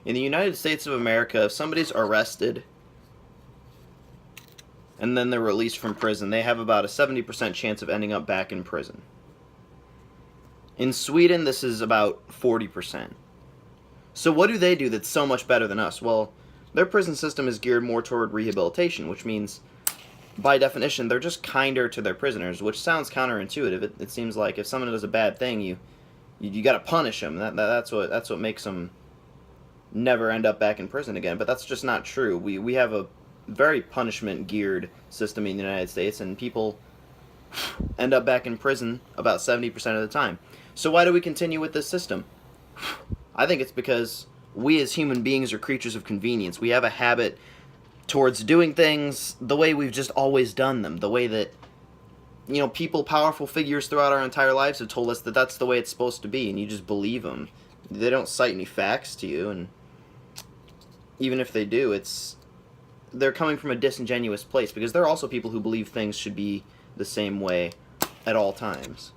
In the United States of America, if somebody's arrested and then they're released from prison, they have about a 70% chance of ending up back in prison. In Sweden, this is about 40%. So what do they do that's so much better than us? Well, their prison system is geared more toward rehabilitation, which means, by definition, they're just kinder to their prisoners, which sounds counterintuitive. It seems like if someone does a bad thing, you got to punish them. That's what makes them never end up back in prison again. But that's just not true. We have a very punishment geared system in the United States, and people end up back in prison about 70% of the time. So why do we continue with this system? I think it's because we as human beings are creatures of convenience. We have a habit towards doing things the way we've just always done them, the way that, you know, people, powerful figures throughout our entire lives have told us that that's the way it's supposed to be, and you just believe them. They don't cite any facts to you, and even if they do, they're coming from a disingenuous place, because there are also people who believe things should be the same way at all times.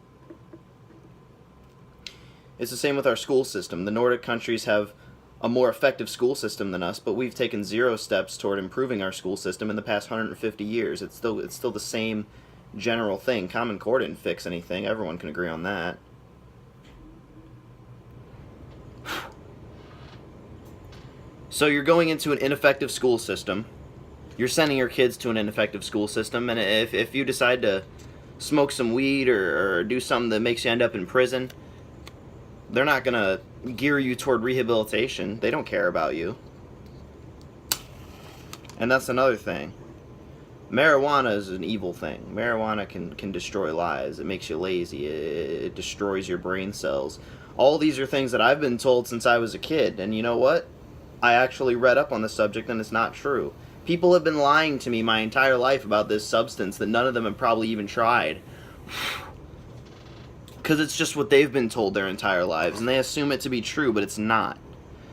It's the same with our school system. The Nordic countries have a more effective school system than us, but we've taken 0 steps toward improving our school system in the past 150 years. It's still the same general thing. Common Core didn't fix anything. Everyone can agree on that. So you're going into an ineffective school system. You're sending your kids to an ineffective school system, and if you decide to smoke some weed or do something that makes you end up in prison, they're not going to gear you toward rehabilitation. They don't care about you. And that's another thing. Marijuana is an evil thing. Marijuana can destroy lives. It makes you lazy. It destroys your brain cells. All these are things that I've been told since I was a kid. And you know what? I actually read up on the subject, and it's not true. People have been lying to me my entire life about this substance that none of them have probably even tried. Because it's just what they've been told their entire lives, and they assume it to be true, but it's not.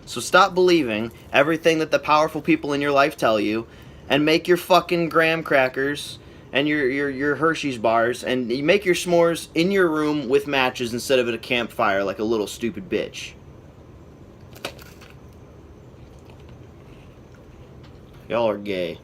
So stop believing everything that the powerful people in your life tell you, and make your fucking graham crackers and your Hershey's bars, and you make your s'mores in your room with matches instead of at a campfire like a little stupid bitch. Y'all are gay.